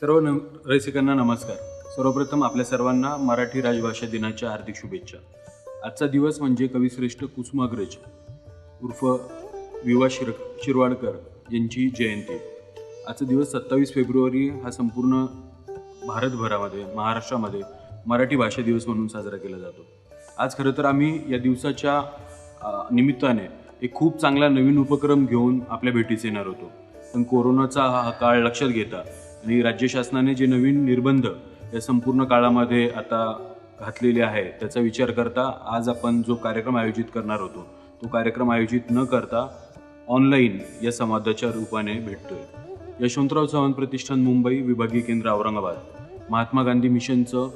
रसिकांना नमस्कार. सर्वप्रथम आपल्या सर्वांना मराठी राजभाषा दिनाच्या हार्दिक शुभेच्छा. आजचा दिवस म्हणजे कविश्रेष्ठ कुसुमाग्रज उर्फ विवा शिरवाडकर यांची जयंती. आजचा दिवस 27 फेब्रुवारी हा संपूर्ण भारतभरामध्ये, महाराष्ट्रामध्ये मराठी भाषा दिवस म्हणून साजरा केला जातो. आज खरं तर आम्ही या दिवसाच्या निमित्ताने एक खूप चांगला नवीन उपक्रम घेऊन आपल्या भेटीस येणार होतो. पण कोरोनाचा हा काळ लक्षात घेता आणि राज्य शासनाने जे नवीन निर्बंध या संपूर्ण काळामध्ये आता घातलेले आहे त्याचा विचार करता आज आपण जो कार्यक्रम आयोजित करणार होतो तो कार्यक्रम आयोजित न करता ऑनलाईन या संवादाच्या रूपाने भेटतोय. यशवंतराव चव्हाण प्रतिष्ठान मुंबई विभागीय केंद्र औरंगाबाद, महात्मा गांधी मिशनचं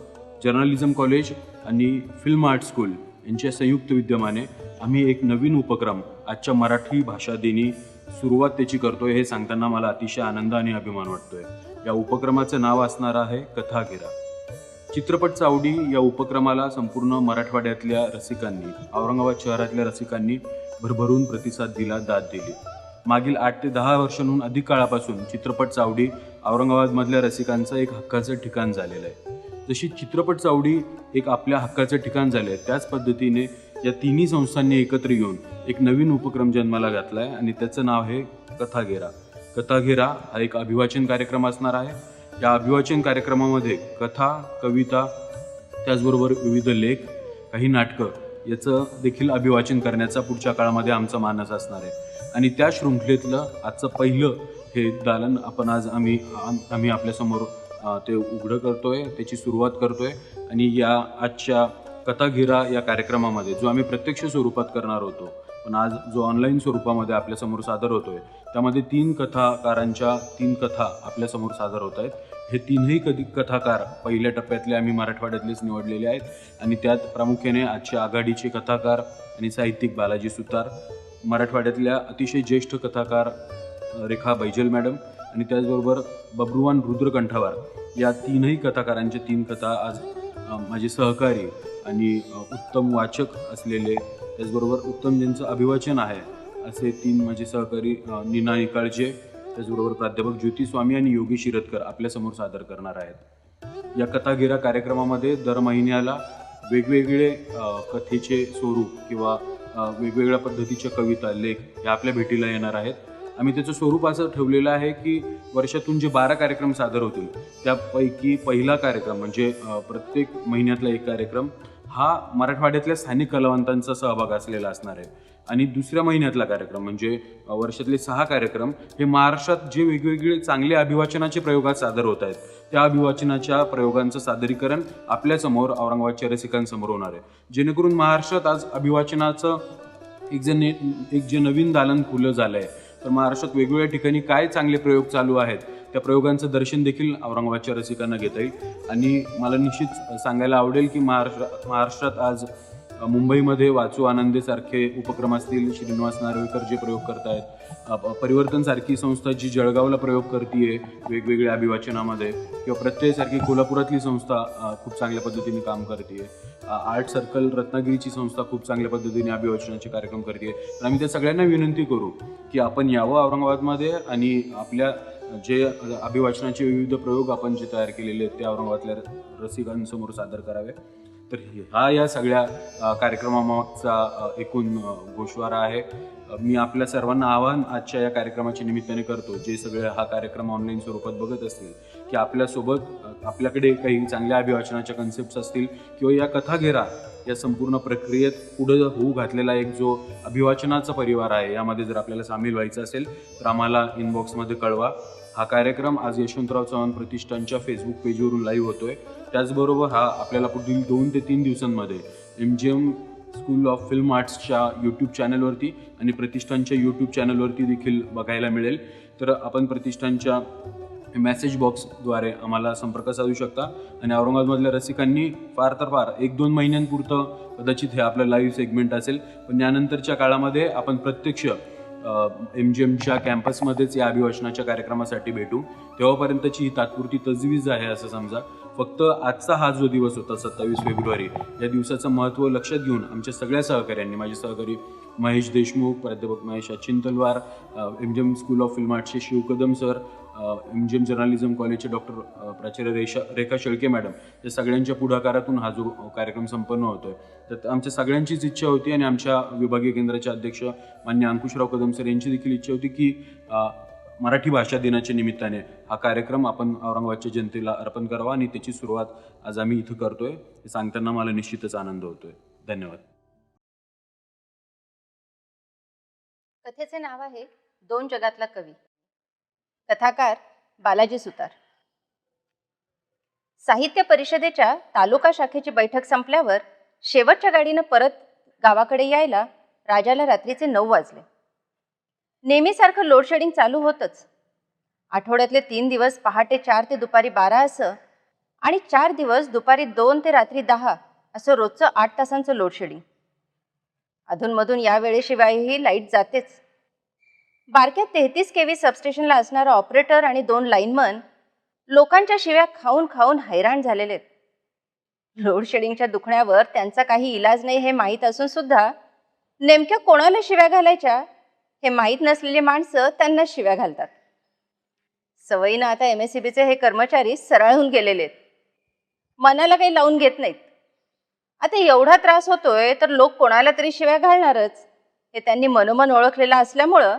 जर्नलिझम कॉलेज आणि फिल्म आर्ट स्कूल यांच्या संयुक्त विद्यमाने आम्ही एक नवीन उपक्रम आजच्या मराठी भाषा दिनी सुरुवात त्याची करतोय हे सांगताना मला अतिशय आनंद आणि अभिमान वाटतोय. या उपक्रमाचं नाव असणार आहे कथागिरा. चित्रपट चावडी या उपक्रमाला संपूर्ण मराठवाड्यातल्या रसिकांनी, औरंगाबाद शहरातल्या रसिकांनी भरभरून प्रतिसाद दिला, दाद दिली. मागील 8 ते 10 वर्षांहून अधिक काळापासून चित्रपट चावडी औरंगाबादमधल्या रसिकांचं एक हक्काचं ठिकाण झालेलं आहे. जशी चित्रपट चावडी एक आपल्या हक्काचं ठिकाण झालं आहे त्याच पद्धतीने या तिन्ही संस्थांनी एकत्र येऊन एक नवीन उपक्रम जन्माला घातला आहे आणि त्याचं नाव आहे कथागिरा. कथागिरा हा एक अभिवाचन कार्यक्रम असणार आहे. या अभिवाचन कार्यक्रमामध्ये कथा, कविता, त्याचबरोबर विविध लेख, काही नाटकं याचं देखील अभिवाचन करण्याचा पुढच्या काळामध्ये आमचा मानस असणार आहे. आणि त्या शृंखलेतलं आजचं पहिलं हे दालन आपण आज आम्ही आपल्यासमोर ते उघडं करतोय, त्याची सुरुवात करतोय. आणि या आजच्या कथागिरा या कार्यक्रमामध्ये जो आम्ही प्रत्यक्ष स्वरूपात करणार होतो पण आज जो ऑनलाईन स्वरूपामध्ये आपल्यासमोर सादर होतोय त्यामध्ये 3 कथाकारांच्या 3 कथा आपल्यासमोर सादर होत आहेत. हे तीनही कथाकार पहिल्या टप्प्यातले आम्ही मराठवाड्यातलेच निवडलेले आहेत आणि त्यात प्रामुख्याने आजच्या आघाडीचे कथाकार आणि साहित्यिक बालाजी सुतार, मराठवाड्यातल्या अतिशय ज्येष्ठ कथाकार रेखा बैजल मॅडम आणि त्याचबरोबर बब्रुवान रुद्रकंठावार या तीनही कथाकारांच्या 3 कथा आज माझे सहकारी आणि उत्तम वाचक असलेले, त्याचबरोबर उत्तम ज्यांचं अभिवाचन आहे असे 3 माझे सहकारी नीना निकाळजे, त्याचबरोबर प्राध्यापक ज्योती स्वामी आणि योगी शिरतकर आपल्यासमोर सादर करणार आहेत. या कथागिरा कार्यक्रमामध्ये दर महिन्याला वेगवेगळे कथेचे स्वरूप किंवा वेगवेगळ्या पद्धतीच्या कविता, लेख हे आपल्या भेटीला येणार आहेत. आम्ही त्याचं स्वरूप असं ठेवलेलं आहे की वर्षातून जे 12 कार्यक्रम सादर होतील त्यापैकी पहिला कार्यक्रम म्हणजे प्रत्येक महिन्यातला एक कार्यक्रम हा मराठवाड्यातल्या स्थानिक कलावंतांचा सहभाग असलेला असणार आहे. आणि दुसऱ्या महिन्यातला कार्यक्रम म्हणजे वर्षातले 6 कार्यक्रम हे महाराष्ट्रात जे वेगवेगळे चांगले अभिवाचनाचे प्रयोगात सादर होत आहेत त्या अभिवाचनाच्या प्रयोगांचं सादरीकरण आपल्यासमोर औरंगाबादच्या रसिकांसमोर होणार आहे. जेणेकरून महाराष्ट्रात आज अभिवाचनाचं एक जे नवीन दालन खुलं झालं आहे तर महाराष्ट्रात वेगवेगळ्या ठिकाणी काय चांगले प्रयोग चालू आहेत त्या प्रयोगांचं दर्शन देखील औरंगाबादच्या रसिकांना घेता येईल. आणि मला निश्चित सांगायला आवडेल की महाराष्ट्रात आज मुंबईमध्ये वाचू आनंदेसारखे उपक्रम असतील, श्रीनिवास नार्वेकर जे प्रयोग करतायत, परिवर्तनसारखी संस्था जी जळगावला प्रयोग करते वेगवेगळ्या अभिवाचनामध्ये, किंवा प्रत्ययसारखी कोल्हापुरातली संस्था खूप चांगल्या पद्धतीने काम करते, आर्ट सर्कल रत्नागिरीची संस्था खूप चांगल्या पद्धतीने अभिवाचनाचे कार्यक्रम करते. तर आम्ही त्या सगळ्यांना विनंती करू की आपण यावं औरंगाबादमध्ये आणि आपल्या जे अभिवाचनाचे विविध प्रयोग आपण जे तयार केलेले आहेत ते औरंगाबादल्या रसिकांसमोर सादर करावे. तर हा या सगळ्या कार्यक्रमामागचा एकूण गोषवारा आहे. मी आपल्या सर्वांना आवाहन आजच्या या कार्यक्रमाच्या निमित्ताने करतो, जे सगळे हा कार्यक्रम ऑनलाईन स्वरूपात बघत असतील, की आपल्यासोबत आपल्याकडे काही चांगल्या अभिवाचनाच्या कन्सेप्ट्स असतील किंवा या कथागिरा या संपूर्ण प्रक्रियेत पुढे होऊ घातलेला एक जो अभिवाचनाचा परिवार आहे यामध्ये जर आपल्याला सामील व्हायचं असेल तर आम्हाला इनबॉक्समध्ये कळवा. हा कार्यक्रम आज यशवंतराव चव्हाण प्रतिष्ठानच्या फेसबुक पेजवरून लाईव्ह होतोय. त्याचबरोबर हा आपल्याला पुढील 2 ते 3 दिवसांमध्ये MGM स्कूल ऑफ फिल्म आर्ट्सच्या यूट्यूब चॅनलवरती आणि प्रतिष्ठानच्या यूट्यूब चॅनलवरती देखील बघायला मिळेल. तर आपण प्रतिष्ठानच्या मेसेज बॉक्सद्वारे आम्हाला संपर्क साधू शकता आणि औरंगाबादमधल्या रसिकांनी फार तर फार 1-2 महिन्यांपुरतं कदाचित हे आपलं लाईव्ह सेगमेंट असेल, पण यानंतरच्या काळामध्ये आपण प्रत्यक्ष MGMच्या कॅम्पसमध्येच या अभिवाचनाच्या कार्यक्रमासाठी भेटू. तेव्हापर्यंतची ही तात्पुरती तजवीज आहे असं समजा. फक्त आजचा हा जो दिवस होता 27 फेब्रुवारी या दिवसाचं महत्त्व लक्षात घेऊन आमच्या सगळ्या सहकाऱ्यांनी, माझे सहकारी महेश देशमुख, प्राध्यापक Mahesh Achin Talwar, MGM school of film आर्ट्सचे Shiv Kadam sir, MGM journalism कॉलेजचे डॉक्टर प्राचार्य रेखा शेळके मॅडम या सगळ्यांच्या पुढाकारातून हा जो कार्यक्रम संपन्न होतो आहे. तर आमच्या सगळ्यांचीच इच्छा होती आणि आमच्या विभागीय केंद्राचे अध्यक्ष मान्य अंकुशराव कदम सर यांची देखील इच्छा होती की मराठी भाषा दिनाच्या निमित्ताने हा कार्यक्रम आपण औरंगाबादच्या जनतेला अर्पण करावा आणि त्याची सुरुवात आज आम्ही इथं करतोय. हे सांगताना मला निश्चितच आनंद होतोय. धन्यवाद. कथेचे नाव आहे दोन जगातला कवी. कथाकार बालाजी सुतार. साहित्य परिषदेच्या तालुका शाखेची बैठक संपल्यावर शेवटच्या गाडीनं परत गावाकडे यायला राजाला रात्रीचे 9 वाजले. नेहमीसारखं लोडशेडिंग चालू होतच. आठवड्यातले 3 दिवस पहाटे 4 ते दुपारी 12 असं आणि 4 दिवस दुपारी 2 ते रात्री 10 असं रोजचं 8 तासांचं लोडशेडिंग. अधूनमधून या वेळेशिवायही लाईट जातेच. बारक्या 33 केव्ही सबस्टेशनला असणारा ऑपरेटर आणि 2 लाईनमन लोकांच्या शिव्या खाऊन खाऊन हैराण झालेले आहेत. लोडशेडिंगच्या दुखण्यावर त्यांचा काही इलाज नाही हे माहीत असून सुद्धा नेमक्या कोणाला शिव्या घालायच्या हे माहीत नसलेली माणसं त्यांना शिव्या घालतात. सवयीनं आता MSEBचे हे कर्मचारी सरळहून गेलेले आहेत. मनाला काही लावून घेत नाहीत. आता एवढा त्रास होतोय तर लोक कोणाला तरी शिव्या घालणारच हे त्यांनी मनोमन ओळखलेलं असल्यामुळं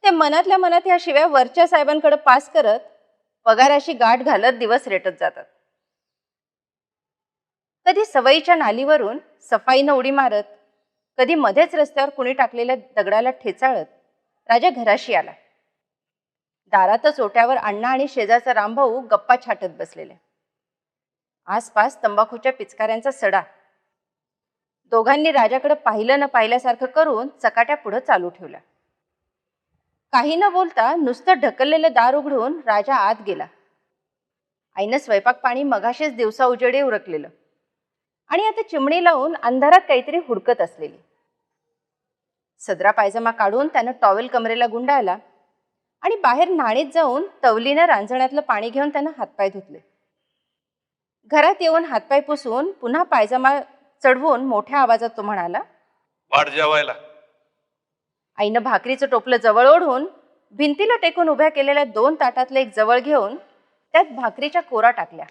ते मनातल्या मनात ह्या शिव्या वरच्या साहेबांकडे पास करत पगाराशी गाठ घालत दिवस रेटत जातात. कधी सवयीच्या नालीवरून सफाईनं उडी मारत, कधी मध्येच रस्त्यावर कुणी टाकलेल्या दगडाला ठेचाळत राजा घराशी आला. दारातच ओट्यावर अण्णा आणि शेजारचा रामभाऊ गप्पा छाटत बसलेले. आसपास तंबाखूच्या पिचकाऱ्यांचा सडा. दोघांनी राजाकडे पाहिलं न पाहिल्यासारखं करून चकाट्या पुढं चालू ठेवल्या. काही न बोलता नुसतं ढकललेलं दार उघडून राजा आत गेला. आईनं स्वयंपाक पाणी मगाशीच दिवसा उजेडे उरकलेलं आणि आता चिमणी लावून अंधारात काहीतरी हुडकत असलेली. सदरा पायजमा काढून त्यानं टॉवेल कमरेला गुंडाळला आणि बाहेर न्हाणीत जाऊन तवलीनं रांजणातलं पाणी घेऊन त्यानं हातपाय धुतले. घरात येऊन हातपाय पुसून पुन्हा पायजमा चढवून मोठ्या आवाजात तो म्हणाला, वाढ जेवायला. आईनं भाकरीचं टोपलं जवळ ओढून भिंतीला टेकून उभ्या केलेल्या 2 ताटातलं एक जवळ घेऊन त्यात भाकरीच्या कोरा टाकल्या.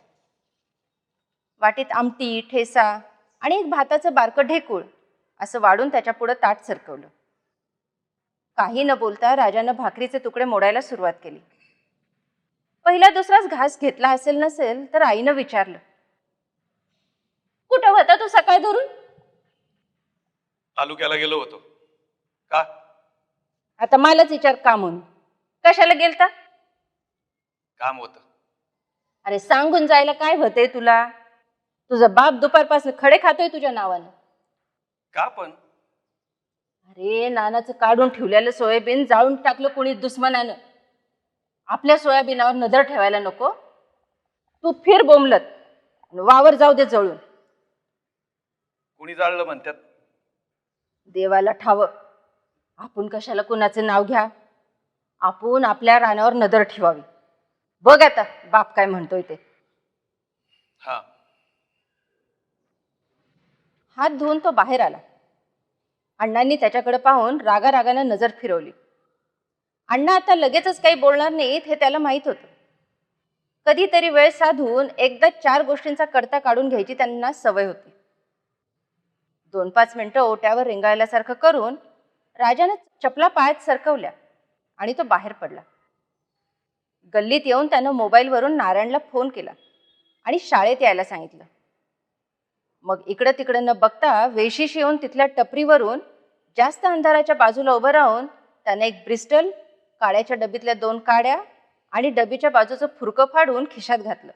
वाटीत आमटी, ठेसा आणि एक भाताचं बारकं ढेकूळ असं वाढून त्याच्या पुढं ताट सरकवलं. काही न बोलता राजानं भाकरीचे तुकडे मोडायला सुरुवात केली. पहिला दुसराच घास घेतला असेल नसेल तर आईनं विचारलं, कुठं होता तू सकाळ धरून? तालुक्याला गेलो होतो. का? आता मलाच विचार का म्हणून. कशाला गेलता? काम होतं. अरे सांगून जायला काय होतंय तुला? तुझा बाप दुपारपासून खडे खातोय तुझ्या नावानं. का पण? अरे नानाचं काढून ठेवलेलं सोयाबीन जाळून टाकलं कोणी दुश्मनानं. आपल्या सोयाबीनावर नजर ठेवायला नको. तू फिर बोंबलत, वावर जाऊ दे जळून. कुणी जाळलं म्हणतात? देवाला ठाव. आपण कशाला कुणाचं नाव घ्या. आपण आपल्या रानावर नजर ठेवावी. बघ आता बाप काय म्हणतोय ते. हा. हात धुवून तो बाहेर आला. अण्णांनी त्याच्याकडे पाहून रागारागानं नजर फिरवली. अण्णा आता लगेचच काही बोलणार नाहीत हे त्याला माहीत होतं. कधीतरी वेळ साधून एकदा 4 गोष्टींचा कडता काढून घ्यायची त्यांना सवय होती. 2-5 मिनिटं ओट्यावर रेंगाळल्यासारखं करून राजानं चपला पायात सरकवल्या आणि तो बाहेर पडला. गल्लीत येऊन त्यानं मोबाईलवरून नारायणला फोन केला आणि शाळेत यायला सांगितलं. मग इकडं तिकडं न बघता वेशीशी येऊन तिथल्या टपरीवरून जास्त अंधाराच्या बाजूला उभं राहून त्यानं एक ब्रिस्टल, काड्याच्या डबीतल्या 2 काड्या आणि डबीच्या बाजूचं फुरकं फाडून खिशात घातलं.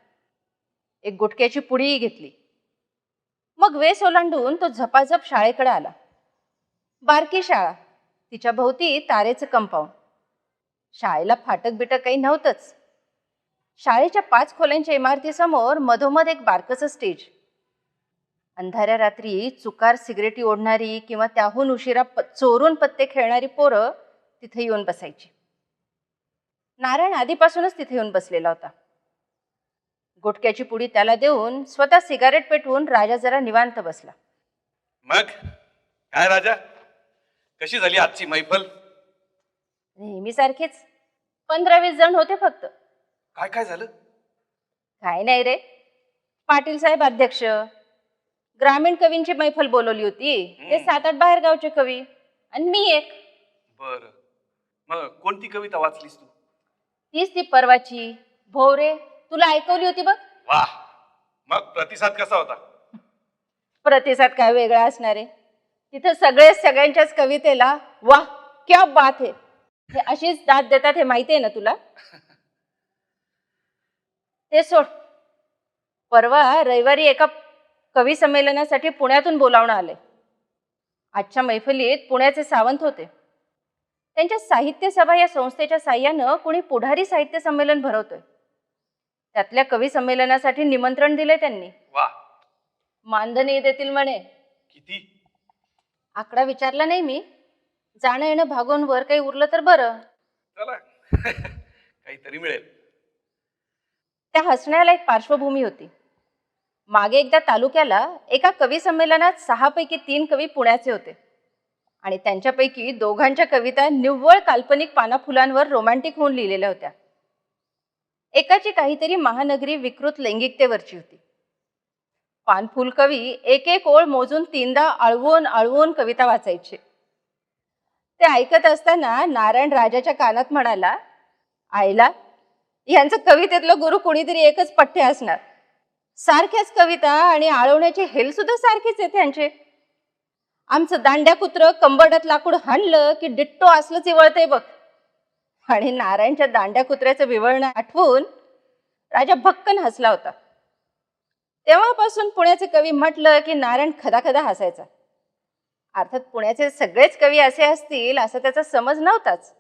एक गुटक्याची पुडीही घेतली. मग वेस ओलांडून तो झपाझप शाळेकडे आला. बारकी शाळा, तिच्या भोवती तारेचं कंपाऊंड. शाळेला फाटक बिटक काही नव्हतंच. शाळेच्या 5 खोल्यांच्या इमारतीसमोर मधोमध एक बारकसं स्टेज. अंधाऱ्या रात्री चुकार सिगरेटी ओढणारी किंवा त्याहून उशिरा चोरून पत्ते खेळणारी पोरं तिथे येऊन बसायची. नारायण आधीपासूनच तिथे येऊन बसलेला होता. गुटक्याची पुडी त्याला देऊन स्वतः सिगारेट पेटवून राजा जरा निवांत बसला. मग काय राजा, कशी झाली आजची मैफल? नेहमीसारखेच 15-20 जण होते फक्त. काय काय झालं? काय नाही रे, पाटील साहेब अध्यक्ष, ग्रामीण कवींची मैफल बोलवली होती. ते 7-8 बाहेरगावचे कवी आणि मी एक. बर, मग कोणती कविता वाचलीस तू? तीच ती परवाची भोवरे, तुला ऐकवली होती बघ. वा, मग प्रतिसाद कसा होता? प्रतिसाद काय वेगळा असणार आहे. तिथं सगळे सगळ्यांच्याच कवितेला वाह क्या बात है हे अशीच दाद देतात, हे माहिती आहे ना तुला. ते सोड, परवा रविवारी एका कवी संमेलनासाठी पुण्यातून बोलावणं आलंय. आजच्या मैफलीत पुण्याचे सावंत होते. त्यांच्या साहित्य सभा या संस्थेच्या साह्यानं कोणी पुढारी साहित्य संमेलन भरवतोय. त्यातल्या कवी संमेलनासाठी निमंत्रण दिलंय त्यांनी. वा, मानधनी देतील म्हणे. किती? आकडा विचारला नाही मी. जाणं येणं भागून वर काही उरलं तर बरं. चला काहीतरी मिळेल. त्या हसण्याला एक पार्श्वभूमी होती. मागे एकदा तालुक्याला एका कवी संमेलनात 6 पैकी 3 कवी पुण्याचे होते आणि त्यांच्यापैकी दोघांच्या कविता निव्वळ काल्पनिक पानाफुलांवर रोमॅन्टिक होऊन लिहिलेल्या होत्या. एकाची काहीतरी महानगरी विकृत लैंगिकतेवरची होती. पानफुल कवी एक एक ओळ मोजून 3दा आळवून आळवून कविता वाचायची. ते ऐकत असताना नारायण राजाच्या कानात म्हणाला, आईला यांचं कवितेतलं गुरु कुणीतरी एकच पठ्य असणार. सारख्याच कविता आणि आळवण्याचे हेल सुद्धा सारखेच आहे त्यांचे. आमचं दांड्या कुत्र कंबरडात लाकूड हाणलं की डिट्टो असलंच इवळतंय बघ. आणि नारायणच्या दांड्या कुत्र्याचं विवळणं आठवून राजा भक्कन हसला होता. तेव्हापासून पुण्याचे कवी म्हटलं की नारायण खदाखदा हसायचा. अर्थात पुण्याचे सगळेच कवी असे असतील असं त्याचा समज नव्हताच,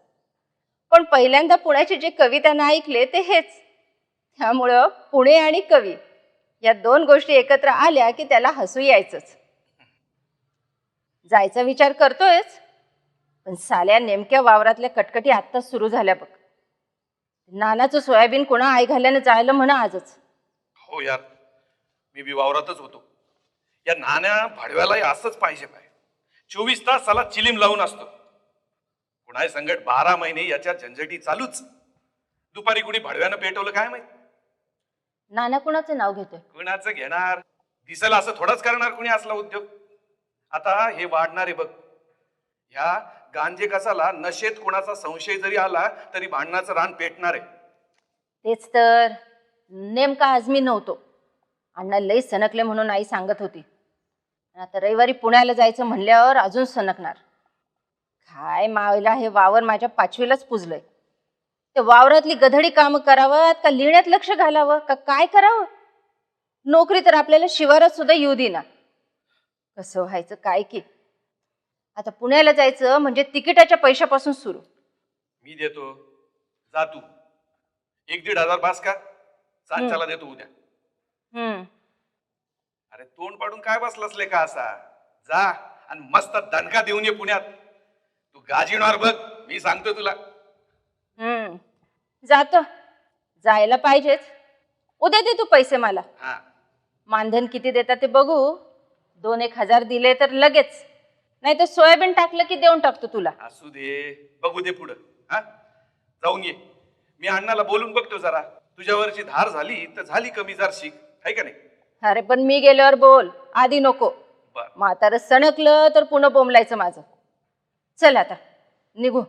पण पहिल्यांदा पुण्याचे जे कवी त्यानं ऐकले ते हेच. त्यामुळं पुणे आणि कवी या 2 गोष्टी एकत्र आल्या की त्याला हसू यायचंच. जायचा विचार करतोयच, पण साल्या नेमक्या वावरातल्या कटकटी आत्ताच सुरू झाल्या बघ. नानाचं सोयाबीन कोणा आई घाल्यानं जायला म्हणा आजच. हो यार, मी बी वावरातच होतो. या नाण्या भाडव्यालाही असंच पाहिजे. 24 तास साला चिलीम लावून असतो. कुणाय संकट 12 महिने याच्या झंझटी चालूच. दुपारी कुणी भाडव्यानं पेटवलं काय माहित. नाना कुणाचं नाव घेतोय? कुणाचं घेणार? दिसेल असं थोडाच करणार कुणी असला उद्योग. आता हे वाढणार आहे बघ. ह्या गांजे कसाला नशेत कुणाचा संशय जरी आला तरी भांडणाचं रान पेटणार आहे. तेच तर, नेमका आज मी नव्हतो. अण्णा लई सणकले म्हणून आई सांगत होती. आता रविवारी पुण्याला जायचं म्हणल्यावर अजून सणकणार. काय मावला, हे वावर माझ्या 5वीलाच पुजलंय. ते वावरातली गधडी कामं करावं का लिहिण्यात लक्ष घालावं का काय करावं? नोकरी तर आपल्याला शिवारात सुद्धा येऊ देना. कसं व्हायचं काय की. आता पुण्याला जायचं म्हणजे तिकिटाच्या पैशापासून सुरू. मी देतो, जा तू. 1-1.5 हजार बास का? सांच्याला देतो उद्या. अरे तोंड पाडून काय बसलास ले का असा? जा आणि मस्त दणका देऊन ये पुण्यात. तू गाजीणार बघ, मी सांगतो तुला. जातो, जायला पाहिजेच. उद्या दे तू पैसे मला. हा, मानधन किती देतात ते बघू. 2-1 हजार दिले तर लगेच, नाही तर सोयाबीन टाकलं की देऊन टाकतो तुला. असू दे, बघू दे पुढं. हा, जाऊन ये. मी अण्णाला बोलून बघतो जरा. तुझ्यावरची धार झाली तर झाली कमी जारशीक, आहे का नाही? अरे पण मी गेल्यावर बोल, आधी नको. बर, म्हातारं सणकलं तर पुन्हा बोंबलायचं माझं. चल आता निघू.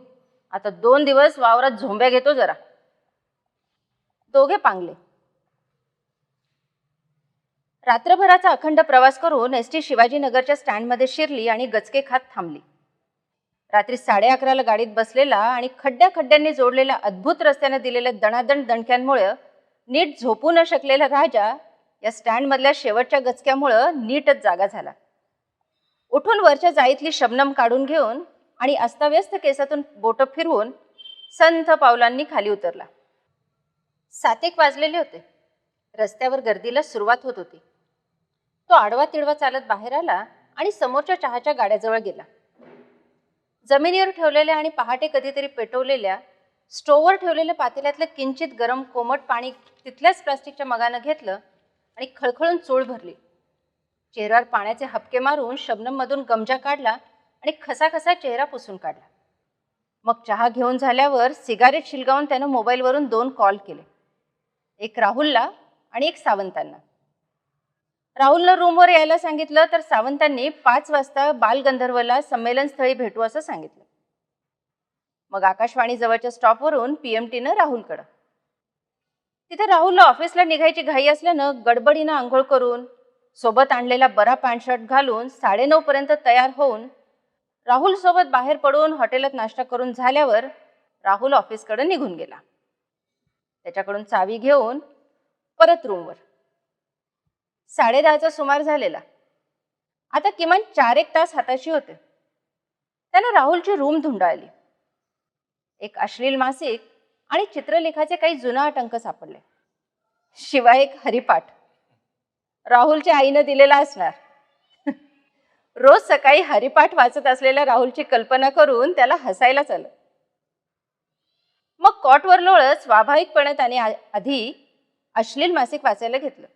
आता 2 दिवस वावरात झोंब्या घेतो जरा. दोघे पांगले. रात्रभराचा अखंड प्रवास करून एसटी शिवाजीनगरच्या स्टँडमध्ये शिरली आणि गचके खात थांबली. रात्री 11:30ला गाडीत बसलेला आणि खड्ड्यांनी जोडलेल्या अद्भुत रस्त्याने दिलेल्या दणादण दणक्यांमुळे नीट झोपू न शकलेला राजा या स्टँडमधल्या शेवटच्या गचक्यामुळं नीटच जागा झाला. उठून वरच्या जाळीतली शबनम काढून घेऊन आणि अस्ताव्यस्त केसातून बोटं फिरवून संथ पावलांनी खाली उतरला. 7:00 वाजलेले होते. रस्त्यावर गर्दीला सुरुवात होत होती. तो आडवा तिडवा चालत बाहेर आला आणि समोरच्या चहाच्या गाड्याजवळ गेला. जमिनीवर ठेवलेल्या आणि पहाटे कधीतरी पेटवलेल्या स्टोव्हवर ठेवलेल्या पातेल्यातलं किंचित गरम कोमट पाणी तिथल्याच प्लास्टिकच्या मगानं घेतलं आणि खळखळून चूळ भरली. चेहऱ्यावर पाण्याचे हपके मारून शबनममधून गमजा काढला आणि खसा चेहरा पुसून काढला. मग चहा घेऊन झाल्यावर सिगारेट शिलगावून त्यानं मोबाईलवरून 2 कॉल केले. एक राहुलला आणि एक सावंतांना. राहुलनं रूमवर यायला सांगितलं तर सावंतांनी 5 वाजता बालगंधर्वला संमेलनस्थळी भेटू असं सांगितलं. मग आकाशवाणी जवळच्या स्टॉपवरून PMTनं राहुलकडं. तिथे राहुलला ऑफिसला निघायची घाई असल्यानं गडबडीनं आंघोळ करून सोबत आणलेला बरा पॅन्ट शर्ट घालून 9:30 पर्यंत तयार होऊन राहुल सोबत बाहेर पडून हॉटेलात नाश्ता करून झाल्यावर राहुल ऑफिसकडे निघून गेला. त्याच्याकडून चावी घेऊन परत रूमवर. 10:30चा सुमार झालेला. आता किमान 4-1 तास हाताशी होते. त्यानं राहुलची रूम धुंडाळली. एक अश्लील मासिक आणि चित्रलेखाचे काही जुनाट अंक सापडले. शिवाय एक हरिपाठ. राहुलच्या आईनं दिलेला असणार. रोज सकाळी हरिपाठ वाचत असलेल्या राहुलची कल्पना करून त्याला हसायलाच आलं. मग कॉटवर लोळत स्वाभाविकपणे त्याने आधी अश्लील मासिक वाचायला घेतलं.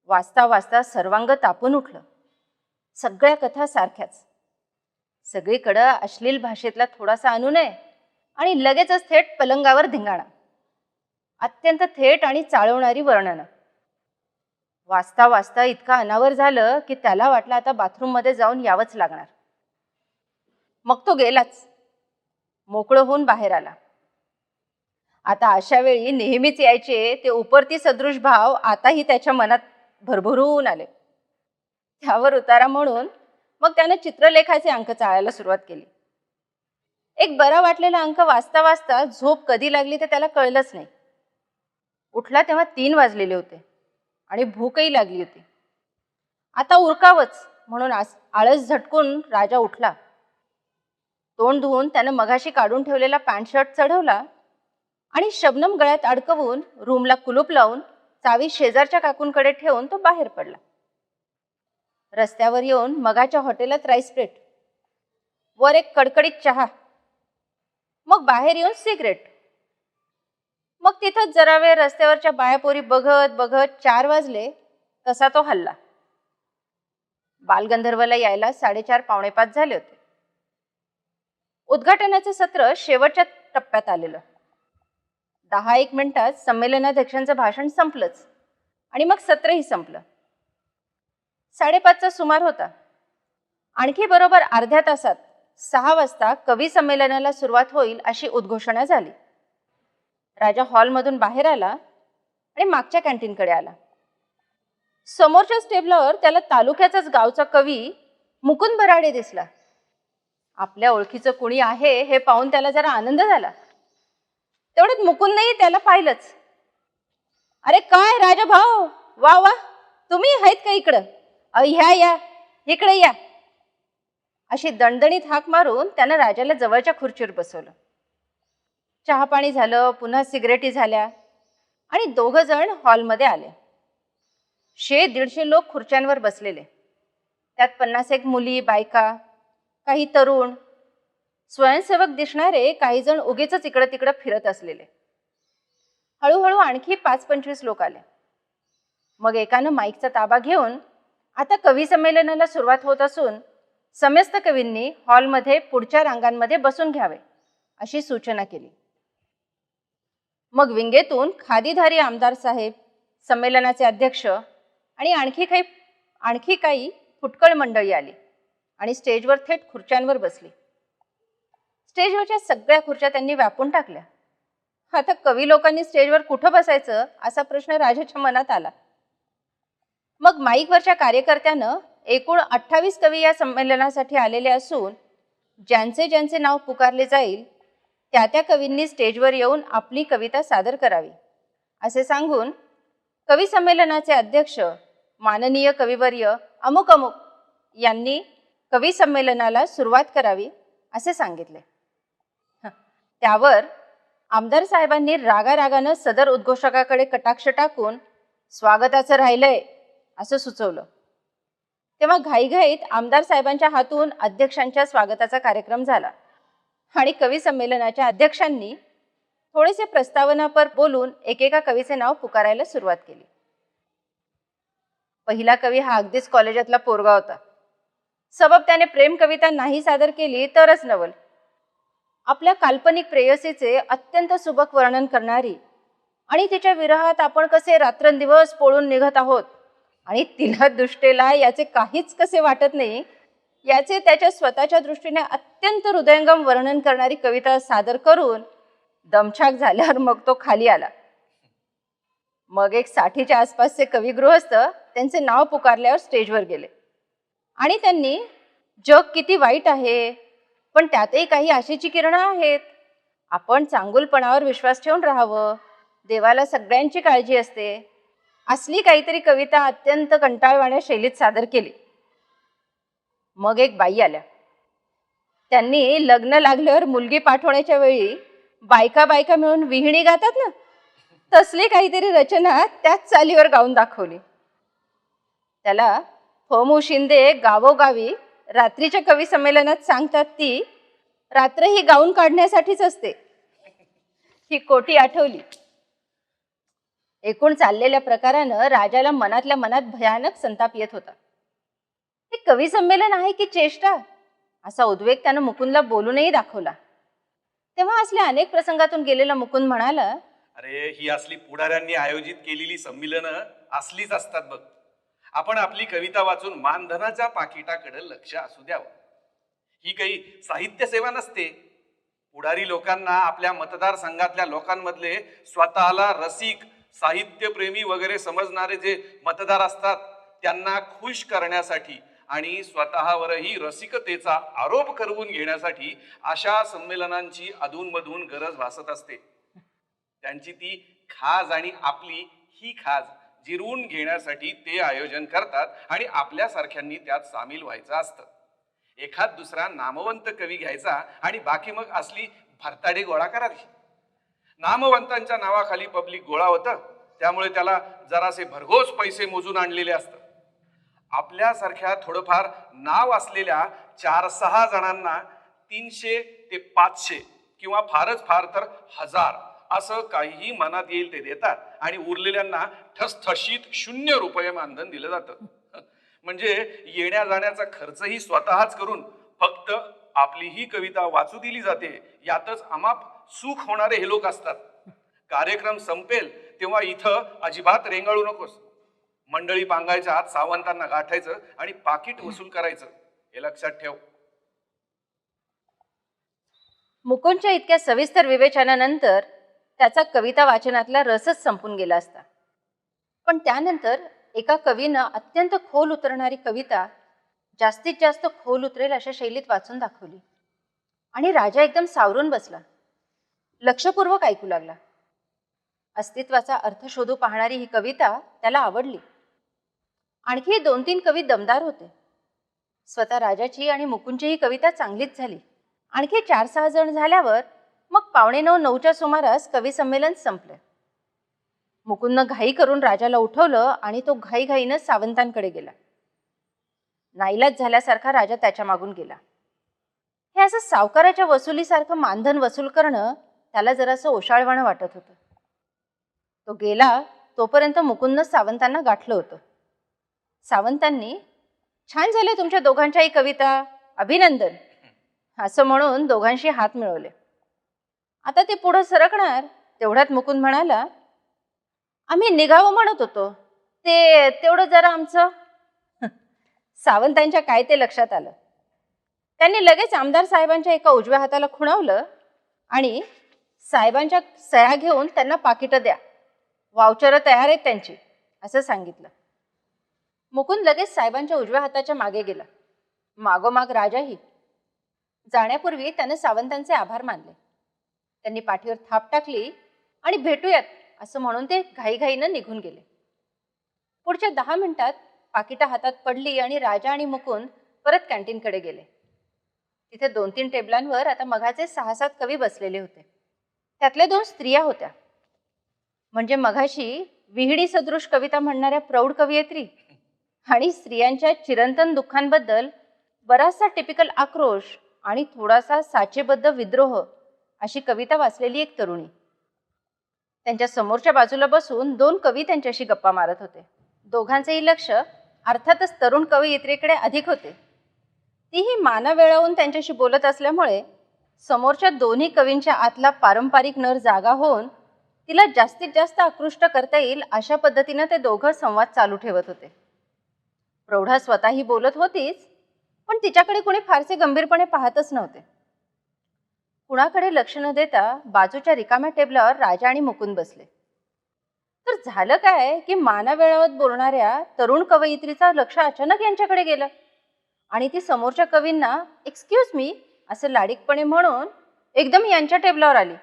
वाचता वाचता सर्वांग तापून उठलं. सगळ्या कथा सारख्याच. सगळीकडं अश्लील भाषेतला थोडासा अनुनय आणि लगेचच थेट पलंगावर धिंगाणा. अत्यंत थेट आणि चाळवणारी वर्णनं. वाचता वाचता इतका अनावर झालं की त्याला वाटलं आता बाथरूममध्ये जाऊन यावंच लागणार. मग तो गेलाच. मोकळं होऊन बाहेर आला. आता अशा वेळी नेहमीच यायचे ते उपरती सदृश भाव आताही त्याच्या मनात भरभरून आले. त्यावर उतारा म्हणून मग त्यानं चित्रलेखाचे अंक चाळायला सुरुवात केली. एक बरा वाटलेला अंक वाचता वाचता झोप कधी लागली ते त्याला कळलंच नाही. उठला तेव्हा 3 वाजलेले होते आणि भूकही लागली होती. आता उरकावच म्हणून आळस झटकून राजा उठला. तोंड धुवून त्यानं मगाशी काढून ठेवलेला पॅन्ट शर्ट चढवला आणि शबनम गळ्यात अडकवून रूमला कुलूप लावून चावी शेजारच्या काकूंकडे ठेवून तो बाहेर पडला. रस्त्यावर येऊन मगाच्या हॉटेलात राईस प्लेट, वर एक कडकडीत चहा, मग बाहेर येऊन सिगरेट. मग तिथंच जरा वेळ रस्त्यावरच्या बायापोरी बघत बघत 4 वाजले तसा तो हल्ला. बालगंधर्वला यायला 4:30-4:45 झाले होते. उद्घाटनाचे सत्र शेवटच्या टप्प्यात आलेलं. 10-1 मिनिटात संमेलनाध्यक्षांचं भाषण संपलंच आणि मग सत्रही संपलं. 5:30चा सुमार होता. आणखी बरोबर अर्ध्या तासात 6 वाजता कवी संमेलनाला सुरुवात होईल अशी उद्घोषणा झाली. राजा हॉलमधून बाहेर आला आणि मागच्या कॅन्टीनकडे आला. समोरच्याच टेबलावर त्याला तालुक्याचाच गावचा कवी मुकुंद बराडे दिसला. आपल्या ओळखीचं कुणी आहे हे पाहून त्याला जरा आनंद झाला. तेवढ्यात मुकुंदनेही त्याला पाहिलंच. अरे काय राजा भाऊ, वा वा, तुम्ही आहेत का इकडं? ह्या या, इकडे या. अशी दणदणीत हाक मारून त्यानं राजाला जवळच्या खुर्चीवर बसवलं. चहा पाणी झालं, पुन्हा सिगरेटी झाल्या आणि 2 जण हॉलमध्ये आले. 100-150 लोक खुर्च्यांवर बसलेले. त्यात 50-1 मुली, बायका, काही तरुण, स्वयंसेवक दिसणारे काही जण उगीचच इकडं तिकडं फिरत असलेले. हळूहळू आणखी 5-25 लोक आले. मग एकानं माईकचा ताबा घेऊन आता कवी संमेलनाला सुरुवात होत असून समस्त कवींनी हॉलमध्ये पुढच्या रांगांमध्ये बसून घ्यावे अशी सूचना केली. मग विंगेतून खादीधारी आमदार साहेब, संमेलनाचे अध्यक्ष आणि आणखी काही फुटकळ मंडळी आली आणि स्टेजवर थेट खुर्च्यांवर बसली. स्टेजवरच्या सगळ्या खुर्च्या त्यांनी व्यापून टाकल्या. आता कवी लोकांनी स्टेजवर कुठं बसायचं असा प्रश्न राजाच्या मनात आला. मग माईकवरच्या कार्यकर्त्यानं एकूण 28 कवी या संमेलनासाठी आलेले असून ज्यांचे ज्यांचे नाव पुकारले जाईल त्या कवींनी स्टेजवर येऊन आपली कविता सादर करावी असे सांगून कवी संमेलनाचे अध्यक्ष माननीय कविवर्य अमुक अमुक यांनी कवी संमेलनाला सुरुवात करावी असे सांगितले. त्यावर आमदार साहेबांनी रागारागानं सदर उद्घोषकाकडे कटाक्ष टाकून स्वागताचं राहिलंय असं सुचवलं. तेव्हा घाईघाईत आमदार साहेबांच्या हातून अध्यक्षांच्या स्वागताचा कार्यक्रम झाला आणि कवी संमेलनाच्या अध्यक्षांनी थोडेसे प्रस्तावनापर बोलून एकेका कवीचे नाव पुकारायला सुरुवात केली. पहिला कवी हा अगदीच कॉलेजातला पोरगा होता. सबब त्याने प्रेम कविता नाही सादर केली तरच नवल. आपल्या काल्पनिक प्रेयसीचे अत्यंत सुबक वर्णन करणारी आणि तिच्या विरहात आपण कसे रात्रंदिवस पळून निघत आहोत आणि तिला दुष्टेला याचे काहीच कसे वाटत नाही याचे त्याच्या स्वतःच्या दृष्टीने अत्यंत हृदयंगम वर्णन करणारी कविता सादर करून दमछाक झाल्यावर मग तो खाली आला. मग एक 60च्या आसपासचे कवी गृहस्थ त्यांचे नाव पुकारल्यावर स्टेजवर गेले आणि त्यांनी जग किती वाईट आहे पण त्यातही काही आशेची किरणं आहेत, आपण चांगुलपणावर विश्वास ठेवून राहावं, देवाला सगळ्यांची काळजी असते, असली काहीतरी कविता अत्यंत कंटाळवाण्या शैलीत सादर केली. मग एक बाई आल्या. त्यांनी लग्न लागल्यावर मुलगी पाठवण्याच्या वेळी बायका बायका मिळून विहिणी गातात ना, तसली काहीतरी रचना त्याच चालीवर गाऊन दाखवली. त्याला फमू शिंदे गावोगावी रात्रीच्या कवी संमेलनात सांगतात ती रात्र ही गाऊन काढण्यासाठीच असते. ही कोटी आठवली. एकूण चाललेल्या प्रकारानं राजाला मनातल्या मनात भयानक संताप येत होता. हे कवी संमेलन आहे की चेष्टा असा उद्वेग त्यानं मुकुंदला बोलूनही दाखवला. तेव्हा असल्या अनेक प्रसंगातून गेलेला मुकुंद म्हणाला, अरे ही असली पुढाऱ्यांनी आयोजित केलेली संमेलनं असलीच असतात बघ. आपण आपली कविता वाचून मानधनाच्या पाकिटाकडे लक्ष असू द्यावं. ही काही साहित्य सेवा नसते. पुढारी लोकांना आपल्या मतदारसंघातल्या लोकांमधले स्वतःला रसिक, साहित्यप्रेमी वगैरे समजणारे जे मतदार असतात त्यांना खुश करण्यासाठी आणि स्वतःवरही रसिकतेचा आरोप करवून घेण्यासाठी अशा संमेलनांची अधूनमधून गरज भासत असते. त्यांची ती खाज आणि आपली ही खाज जिरवून घेण्यासाठी ते आयोजन करतात आणि आपल्यासारख्यांनी त्यात सामील व्हायचं असतं. एखाद दुसरा नामवंत कवी घ्यायचा आणि बाकी मग असली भरताडे गोळा करावी. नामवंतांच्या नावाखाली पब्लिक गोळा होतं, त्यामुळे त्याला जरासे भरघोस पैसे मोजून आणलेले असतात. आपल्यासारख्या थोडंफार नाव असलेल्या 4-6 जणांना 300 ते 500 किंवा फारच फार तर 1000 असं काहीही मनात येईल ते देतात आणि उरलेल्यांना ठसठशीत 0 रुपये मानधन दिलं जातं. म्हणजे येण्या जाण्याचा खर्चही स्वतःच करून फक्त आपली ही कविता वाचू दिली जाते यातच अमाप सुख होणारे हे लोक असतात. कार्यक्रम संपेल तेव्हा इथं अजिबात रेंगाळू नकोस. मंडळी पांगायच्या आत सावंतांना गाठायचं आणि पाकिट वसूल करायचं, हे लक्षात ठेव. मुकुंदच्या इतक्या सविस्तर विवेचनानंतर त्याचा कविता वाचनातला रसच संपून गेला असता. पण त्यानंतर एका कवीनं अत्यंत खोल उतरणारी कविता जास्तीत जास्त खोल उतरेल अशा शैलीत वाचून दाखवली आणि राजा एकदम सावरून बसला. लक्षपूर्वक ऐकू लागला. अस्तित्वाचा अर्थ शोधू पाहणारी ही कविता त्याला आवडली. आणखी 2-3 कवी दमदार होते. स्वतः राजाची आणि मुकुंदची ही कविता चांगलीच झाली. आणखी 4-6 जण झाल्यावर मग 8:45-9च्या सुमारास कवी संमेलन संपलं. मुकुंदनं घाई करून राजाला उठवलं आणि तो घाईघाईनं सावंतांकडे गेला. नाईलाज झाल्यासारखा राजा त्याच्या मागून गेला. हे असं सावकाराच्या वसुलीसारखं मानधन वसूल करणं त्याला जरासं ओशाळवाणं वाटत होतं. तो गेला तोपर्यंत मुकुंदनं सावंतांना गाठलं होतं. सावंतांनी, छान झाल्या तुमच्या दोघांच्याही कविता, अभिनंदन, असं म्हणून दोघांशी हात मिळवले. आता ते पुढं सरकणार तेवढ्यात मुकुंद म्हणाला, आम्ही निघावं म्हणत होतो, ते तेवढं जरा आमचं. सावंतांच्या काय ते लक्षात आलं. त्यांनी लगेच आमदार साहेबांच्या एका उजव्या हाताला खुणावलं आणि साहेबांच्या सह्या घेऊन त्यांना पाकिटं द्या, वाउचरं तयार आहेत त्यांची, असं सांगितलं. मुकुंद लगेच साहेबांच्या उजव्या हाताच्या मागे गेला. मागोमाग राजाही. जाण्यापूर्वी त्यानं सावंतांचे आभार मानले. त्यांनी पाठीवर थाप टाकली आणि भेटूयात असं म्हणून ते घाईघाईनं निघून गेले. पुढच्या 10 मिनिटात पाकिटं हातात पडली आणि राजा आणि मुकुंद परत कॅन्टीनकडे गेले. तिथे 2-3 टेबलांवर आता मघाचे 6-7 कवी बसलेले होते. त्यातल्या 2 स्त्रिया होत्या. म्हणजे मघाशी विहिडी सदृश कविता म्हणणाऱ्या प्रौढ कवयित्री आणि स्त्रियांच्या चिरंतन दुःखांबद्दल बराचसा टिपिकल आक्रोश आणि थोडासा साचेबद्ध विद्रोह अशी कविता वाचलेली एक तरुणी. त्यांच्या समोरच्या बाजूला बसून 2 कवी त्यांच्याशी गप्पा मारत होते. दोघांचेही लक्ष अर्थातच तरुण कवयित्रीकडे अधिक होते. तीही माना वेळावून त्यांच्याशी बोलत असल्यामुळे समोरच्या दोन्ही कवींच्या आतला पारंपरिक नर जागा होऊन तिला जास्तीत जास्त आकृष्ट करता येईल अशा पद्धतीनं ते दोघं संवाद चालू ठेवत होते. प्रौढा स्वतःही बोलत होतीच, पण तिच्याकडे कोणी फारसे गंभीरपणे पाहतच नव्हते. कुणाकडे लक्ष न देता बाजूच्या रिकाम्या टेबलावर राजा आणि मुकुंद बसले. तर झालं काय की मानावेळावत बोलणाऱ्या तरुण कवयित्रीचं लक्ष अचानक यांच्याकडे गेलं आणि ती समोरच्या कवींना एक्सक्यूज मी असं लाडिकपणे म्हणून एकदम यांच्या टेबलावर आली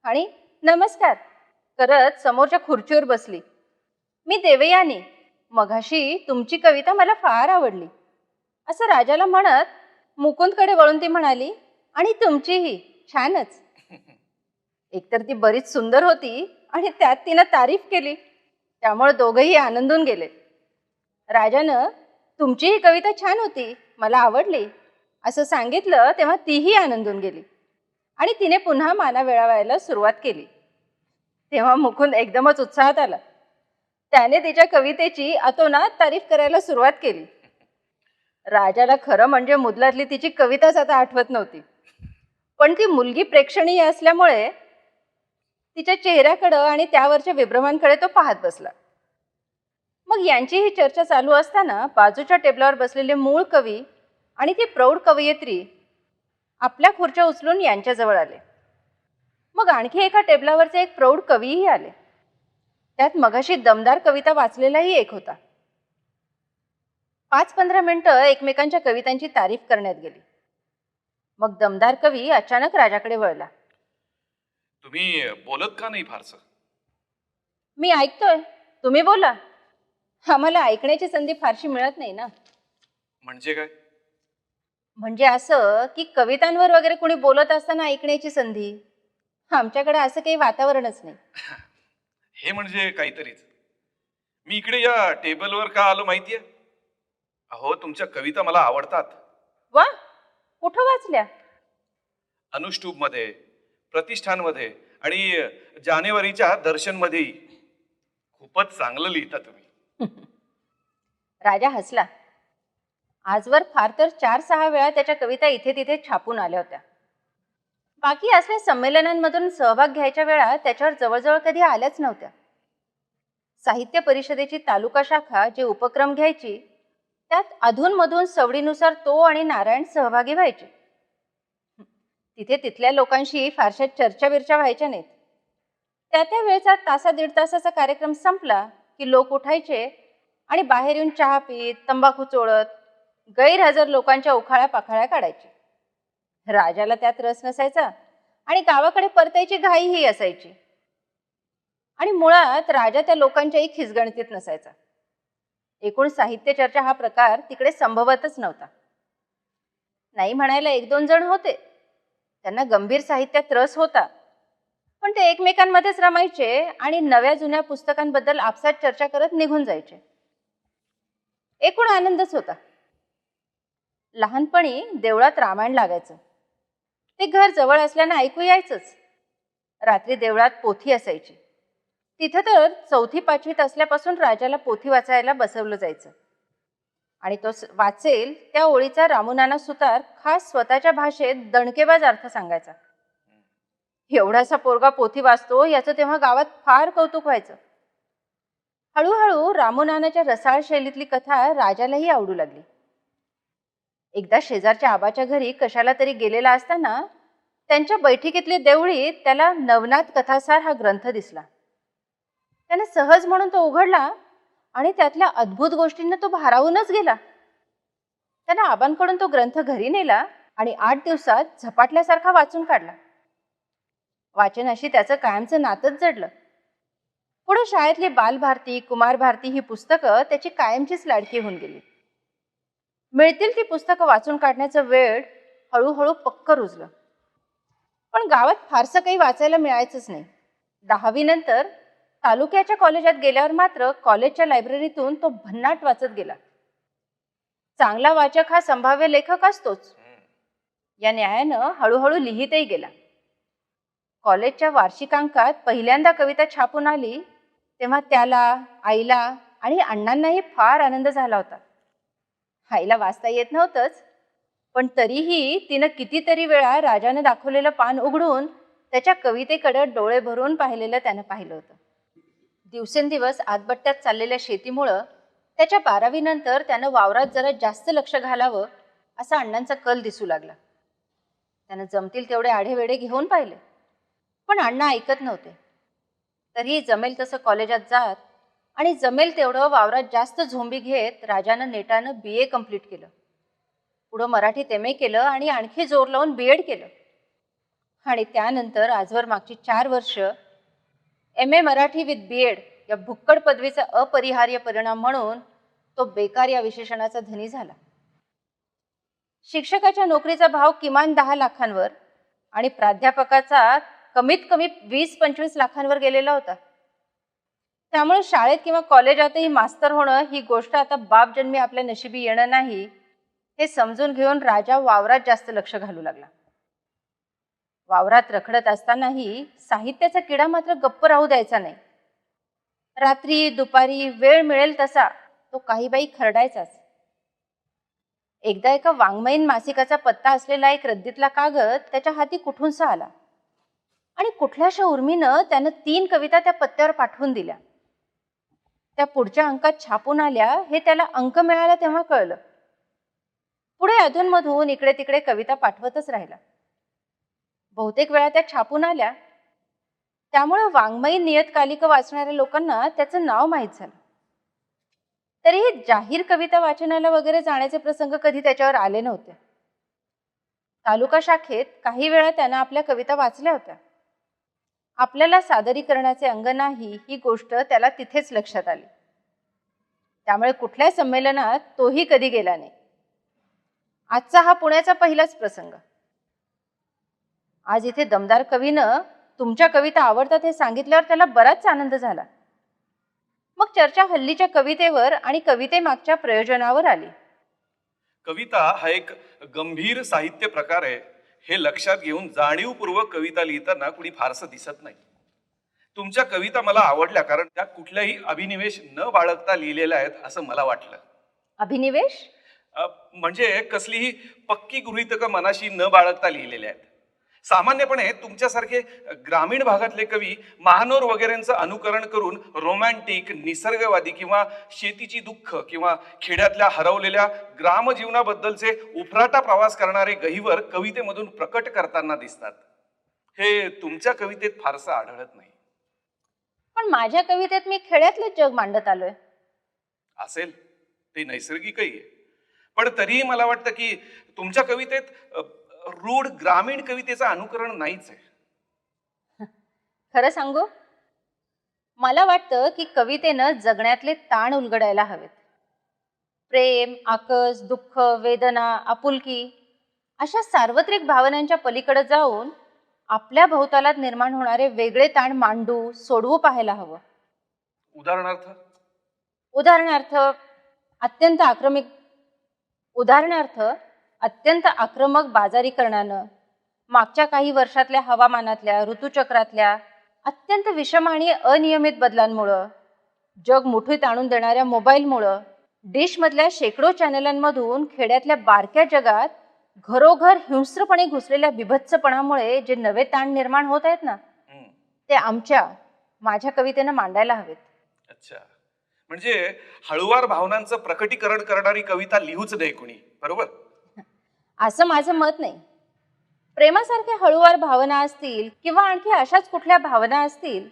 आणि नमस्कार करत समोरच्या खुर्चीवर बसली. मी देवयानी, मघाशी तुमची कविता मला फार आवडली असं राजाला म्हणत मुकुंदकडे वळून ती म्हणाली, आणि तुमचीही छानच. एकतर ती बरीच सुंदर होती आणि त्यात तिनं तारीफ केली, त्यामुळे दोघंही आनंदून गेले. राजानं तुमची ही कविता छान होती, मला आवडली असं सांगितलं तेव्हा तीही आनंदून गेली आणि तिने पुन्हा माना वेळावायला सुरुवात केली. तेव्हा मुकुंद एकदमच उत्साहात आला. त्याने तिच्या कवितेची अतोनात तारीफ करायला सुरुवात केली. राजाला खरं म्हणजे मुदलातली तिची कविताच आता आठवत नव्हती, पण ती मुलगी प्रेक्षणीय असल्यामुळे तिच्या चेहऱ्याकडं आणि त्यावरच्या विभ्रमांकडे तो पाहत बसला. मग यांची ही चर्चा चालू असताना बाजूच्या टेबलावर बसलेले मूळ कवी आणि ती प्रौढ कवयित्री आपल्या खुर्च्या उचलून यांच्याजवळ आले. मग आणखी एका टेबलावरचे एक प्रौढ कवीही आले. त्यात मगाशी दमदार कविता वाचलेलाही एक होता. 5-15 मिनिटं एकमेकांच्या कवितांची तारीफ करण्यात गेली. मग दमदार कवी अचानक राजाकडे वळला. तुम्ही बोलत का नाही फारसं? मी ऐकतोय, तुम्ही बोला. आम्हाला ऐकण्याची संधी फारशी मिळत नाही ना. म्हणजे काय? म्हणजे असं की कवितांवर वगैरे कोणी बोलत असताना ऐकण्याची संधी. आमच्याकडे असं काही वातावरणच नाही. हे म्हणजे काहीतरीच. मी इकडे या टेबलवर का आलो माहितीये? अहो, तुमच्या कविता मला आवडतात. वा, कुठं वाचल्या? अनुष्टुपमध्ये, प्रतिष्ठानमध्ये आणि जानेवारीच्या दर्शनमध्येही. खूपच चांगलं लिहिता तुम्ही. राजा हसला. आजवर फार तर 4-6 वेळा त्याच्या कविता इथे तिथे छापून आल्या होत्या. बाकी असल्या संमेलनांमधून सहभाग घ्यायच्या वेळा त्याच्यावर जवळजवळ कधी आल्याच नव्हत्या. साहित्य परिषदेची तालुका शाखा जे उपक्रम घ्यायची त्यात अधूनमधून सवडीनुसार तो आणि नारायण सहभागी व्हायचे. तिथे तिथल्या लोकांशी फारशा चर्चा बिर्चा व्हायच्या नाहीत. त्या वेळचा तासा दीड तासाचा कार्यक्रम संपला की लोक उठायचे आणि बाहेर येऊन चहा पीत तंबाखू चोळत गैरहजर लोकांच्या उखाळ्या पाखाळ्या काढायचे. राजाला त्यात रस नसायचा आणि गावाकडे परतायची घाईही असायची. आणि मुळात राजा त्या लोकांच्याही खिसगणतीत नसायचा. एकूण साहित्य चर्चा हा प्रकार तिकडे संभवतच नव्हता. नाही म्हणायला 1-2 जण होते, त्यांना गंभीर साहित्यात रस होता, पण ते एकमेकांमध्येच रमायचे आणि नव्या जुन्या पुस्तकांबद्दल आपसात चर्चा करत निघून जायचे. एकूण आनंदच होता. लहानपणी देवळात रामायण लागायचं. ते घर जवळ असल्यानं ऐकू यायचंच. रात्री देवळात पोथी असायची. तिथं तर 4थी-5वीत असल्यापासून राजाला पोथी वाचायला बसवलं जायचं आणि तो वाचेल त्या ओळीचा रामूनाना सुतार खास स्वतःच्या भाषेत दणकेबाज अर्थ सांगायचा. एवढासा पोरगा पोथी वाचतो याचं तेव्हा गावात फार कौतुक व्हायचं. हळूहळू रामूनानाच्या रसाळ शैलीतली कथा राजालाही आवडू लागली. एकदा शेजारच्या आबाच्या घरी कशाला तरी गेलेला असताना त्यांच्या बैठकीतली देवळी त्याला नवनाथ कथासार हा ग्रंथ दिसला. त्याने सहज म्हणून तो उघडला आणि त्यातल्या अद्भुत गोष्टींना तो भारावूनच गेला. त्याने आबांकडून तो ग्रंथ घरी नेला आणि 8 दिवसात झपाटल्यासारखा वाचून काढला. वाचनाशी त्याचं कायमचं नातच जडलं. पुढे शाळेतली बालभारती, कुमार भारती ही पुस्तकं त्याची कायमचीच लाडकी होऊन गेली. मिळतील ती पुस्तकं वाचून काढण्याचं वेळ हळूहळू पक्क रुजलं. पण गावात फारसं काही वाचायला मिळायचंच नाही. 10वी नंतर तालुक्याच्या कॉलेजात गेल्यावर मात्र कॉलेजच्या लायब्ररीतून तो भन्नाट वाचत गेला. चांगला वाचक हा संभाव्य लेखक असतोच या न्यायानं हळूहळू लिहितही गेला. कॉलेजच्या वार्षिकांकात पहिल्यांदा कविता छापून आली तेव्हा त्याला, आईला आणि अण्णांनाही फार आनंद झाला होता. आईला वाचता येत नव्हतंच, पण तरीही तिनं कितीतरी वेळा राजाने दाखवलेलं पान उघडून त्याच्या कवितेकडे डोळे भरून पाहिलेलं त्यानं पाहिलं होतं. दिवसेंदिवस आतबट्ट्यात चाललेल्या शेतीमुळं त्याच्या 12वी नंतर त्यानं वावरात जरा जास्त लक्ष घालावं असा अण्णांचा कल दिसू लागला. त्यानं जमतील तेवढे आढेवेढे घेऊन पाहिले, पण अण्णा ऐकत नव्हते. तरी जमेल तसं कॉलेजात जात आणि जमेल तेवढं वावरात जास्त झोंबी घेत राजानं नेटानं BA कंप्लीट केलं. पुढं मराठीत MA केलं आणि आणखी जोर लावून BEd केलं. आणि त्यानंतर आजवर मागची 4 वर्ष MA मराठी विथ BEd या भुक्कड पदवीचा अपरिहार्य परिणाम म्हणून तो बेकार या विशेषणाचा धनी झाला. शिक्षकाच्या नोकरीचा भाव किमान 10 लाखांवर आणि प्राध्यापकाचा कमीत कमी 20-25 लाखांवर गेलेला होता. त्यामुळे शाळेत किंवा कॉलेजातही मास्तर होणं ही गोष्ट आता बाप जन्मी आपल्या नशिबी येणं नाही हे समजून घेऊन राजा वावरात जास्त लक्ष घालू लागला. वावरात रखडत असतानाही साहित्याचा किडा मात्र गप्प राहू द्यायचा नाही. रात्री दुपारी वेळ मिळेल तसा तो काही बाई खरडायचाच. एकदा एका वाङ्मयीन मासिकाचा पत्ता असलेला एक रद्दीतला कागद त्याच्या हाती कुठूनसा आला आणि कुठल्याशा उर्मीनं त्यानं 3 कविता त्या पत्त्यावर पाठवून दिल्या. त्या पुढच्या अंकात छापून आल्या हे त्याला अंक मिळाला तेव्हा कळलं. पुढे अधूनमधून इकडे तिकडे कविता पाठवतच राहिला. बहुतेक वेळा त्या छापून आल्या, त्यामुळे वाङ्मयीन नियतकालिक वाचणाऱ्या लोकांना त्याचं नाव माहीत झालं. तरीही जाहीर कविता वाचनाला वगैरे जाण्याचे प्रसंग कधी त्याच्यावर आले नव्हते. तालुका शाखेत काही वेळा त्यानं आपल्या कविता वाचल्या होत्या. आपल्याला सादरीकरणाचे अंग नाही ही गोष्ट त्याला तिथेच लक्षात आली. त्यामुळे कुठल्या संमेलनात तोही कधी गेला नाही. आजचा हा पुण्याचा पहिलाच प्रसंग. आज इथे दमदार कवीनं तुमच्या कविता आवडतात हे सांगितल्यावर त्याला बराच आनंद झाला. मग चर्चा हल्लीच्या कवितेवर आणि कवितेमागच्या प्रयोजनावर आली. कविता हा एक गंभीर साहित्य प्रकार आहे हे लक्षात घेऊन जाणीवपूर्वक कविता लिहिताना कुणी फारसं दिसत नाही. तुमच्या कविता मला आवडल्या कारण त्या कुठल्याही अभिनिवेश न बाळगता लिहिलेल्या आहेत असं मला वाटलं. अभिनिवेश म्हणजे कसलीही पक्की गृहीतकं मनाशी न बाळगता लिहिलेल्या आहेत. सामान्यपणे तुमच्यासारखे ग्रामीण भागातले कवी महानोर वगैरेंचं अनुकरण करून रोमॅन्टिक, निसर्गवादी किंवा शेतीची दुःख किंवा खेड्यातल्या हरवलेल्या ग्रामजीवनाबद्दलचे उफराटा प्रवास करणारे गहिवर कवितेमधून प्रकट करताना दिसतात. हे तुमच्या कवितेत फारसं आढळत नाही. पण माझ्या कवितेत मी खेड्यातलं जग मांडत आलोय. असेल ते नैसर्गिकही आहे, पण तरीही मला वाटतं की तुमच्या कवितेत रूढ ग्रामीण कवितेचं अनुकरण नाहीच आहे. खरं सांगू, मला वाटतं की कवितेनं जगण्यातले ताण उलगडायला हवेत. प्रेम, आकस, दुःख, वेदना, आपुलकी अशा सार्वत्रिक भावनांच्या पलीकडे जाऊन आपल्या भोवतालात निर्माण होणारे वेगळे ताण मांडू सोडवू पाहायला हवं. उदाहरणार्थ अत्यंत आक्रमक बाजारीकरणानं, मागच्या काही वर्षातल्या हवामानातल्या, ऋतुचक्रातल्या अत्यंत विषम आणि अनियमित बदलांमुळं, जग मुठीत आणून देणाऱ्या मोबाईलमुळं, डिशमधल्या शेकडो चॅनलांमधून खेड्यातल्या बारक्या जगात घरोघर हिंस्रपणे घुसलेल्या बिभत्सपणामुळे जे नवे ताण निर्माण होत आहेत ना, ते माझ्या कवितेनं मांडायला हवेत. अच्छा, म्हणजे हळुवार भावनांचं प्रकटीकरण करणारी कविता लिहूच नाही कोणी, बरोबर? असं माझं मत नाही. प्रेमासारख्या हळुवार भावना असतील किंवा आणखी अशाच कुठल्या भावना असतील,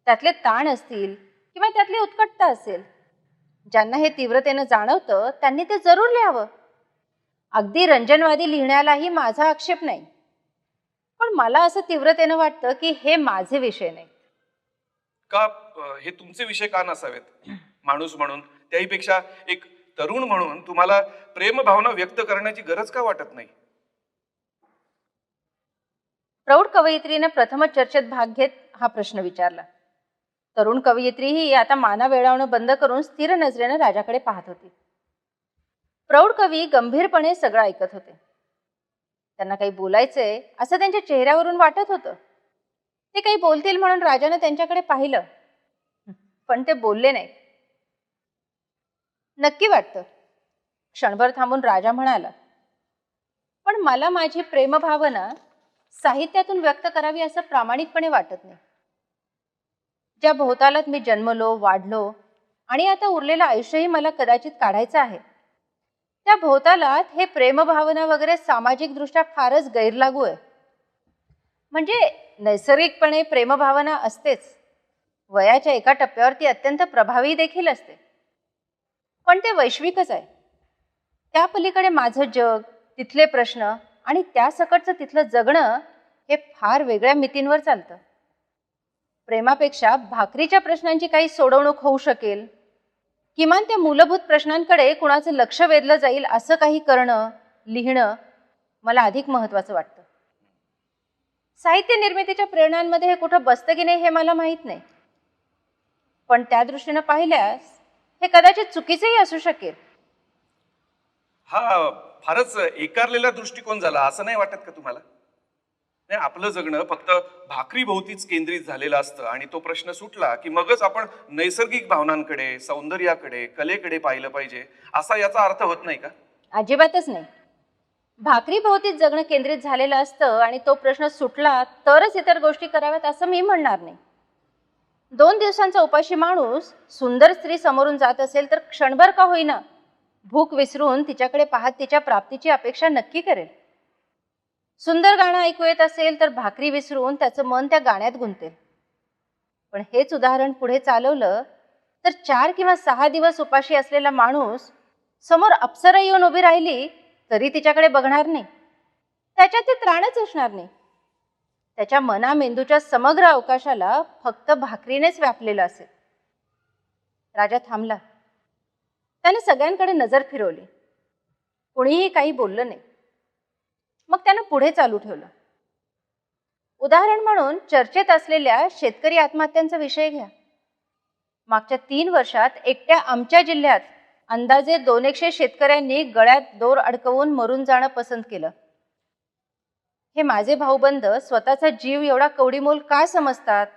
त्यातले ताण असतील किंवा त्यातली उत्कटता असेल, ज्यांना हे तीव्रतेनं जाणवतं त्यांनी ते जरूर लिहावं. अगदी रंजनवादी लिहिण्यालाही माझा आक्षेप नाही, पण मला असं तीव्रतेनं वाटतं की हे माझे विषय नाही. का हे तुमचे विषय का नसावेत? माणूस म्हणून, त्याहीपेक्षा एक तरुण म्हणून तुम्हाला प्रेमभावना व्यक्त करण्याची गरज का वाटत नाही? प्रौढ कवयित्रीने प्रथमच चर्चेत भाग घेत हा प्रश्न विचारला. तरुण कवयित्रीही आता माना वेळावणं बंद करून स्थिर नजरेनं राजाकडे पाहत होती. प्रौढ कवी गंभीरपणे सगळं ऐकत होते. त्यांना काही बोलायचंय असं त्यांच्या चेहऱ्यावरून वाटत होतं. ते काही बोलतील म्हणून राजानं त्यांच्याकडे पाहिलं, पण ते बोलले नाही. नक्की वाटतं. क्षणभर थांबून राजा म्हणाला, पण मला माझी प्रेमभावना साहित्यातून व्यक्त करावी असं प्रामाणिकपणे वाटत नाही. ज्या भोवतालात मी जन्मलो, वाढलो आणि आता उरलेलं आयुष्यही मला कदाचित काढायचं आहे, त्या भोवतालात हे प्रेमभावना वगैरे सामाजिकदृष्ट्या फारच गैरलागू आहे. म्हणजे नैसर्गिकपणे प्रेमभावना असतेच, वयाच्या एका टप्प्यावर ती अत्यंत प्रभावी देखील असते, पण ते वैश्विकच आहे. त्या पलीकडे माझं जग, तिथले प्रश्न आणि त्यासकटचं तिथलं जगणं हे फार वेगळ्या मितींवर चालतं. प्रेमापेक्षा भाकरीच्या प्रश्नांची काही सोडवणूक होऊ शकेल, किमान त्या मूलभूत प्रश्नांकडे कुणाचं लक्ष वेधलं जाईल असं काही करणं, लिहिणं मला अधिक महत्त्वाचं वाटतं. साहित्य निर्मितीच्या प्रेरणांमध्ये हे कुठं बसतं की नाही हे मला माहीत नाही, पण त्या दृष्टीनं पाहिल्यास हे कदाचित चुकीचंही असू शकेल. हा फारच एकारलेला दृष्टिकोन झाला असं नाही वाटत का तुम्हाला? नाही, आपलं जगणं फक्त भाकरी भोवतीच केंद्रित झालेलं असतं आणि तो प्रश्न सुटला की मगच आपण नैसर्गिक भावनांकडे, सौंदर्याकडे, कलेकडे पाहिलं पाहिजे असा याचा अर्थ होत नाही का? अजिबातच नाही. भाकरी भोवतीच जगणं केंद्रित झालेलं असतं आणि तो प्रश्न सुटला तरच इतर गोष्टी कराव्यात असं मी म्हणणार नाही. 2 दिवसांचा उपाशी माणूस सुंदर स्त्री समोरून जात असेल तर क्षणभर का होईना भूक विसरून तिच्याकडे पाहत तिच्या प्राप्तीची अपेक्षा नक्की करेल. सुंदर गाणं ऐकू येत असेल तर भाकरी विसरून त्याचं मन त्या गाण्यात गुंतेल. पण हेच उदाहरण पुढे चालवलं तर 4 किंवा 6 दिवस उपाशी असलेला माणूस समोर अप्सरा येऊन उभी राहिली तरी तिच्याकडे बघणार नाही. त्याच्यात ते त्राणच असणार नाही. त्याच्या मना मेंदूच्या समग्र अवकाशाला फक्त भाकरीनेच व्यापलेलं असेल. राजा थांबला. त्याने सगळ्यांकडे नजर फिरवली. कुणीही काही बोललं नाही. मग त्यानं पुढे चालू ठेवलं. उदाहरण म्हणून चर्चेत असलेल्या शेतकरी आत्महत्यांचा विषय घ्या. मागच्या 3 वर्षात एकट्या आमच्या जिल्ह्यात अंदाजे 200 शेतकऱ्यांनी गळ्यात दोर अडकवून मरून जाणं पसंत केलं. हे माझे भाऊबंद स्वतःचा जीव एवढा कवडीमोल का समजतात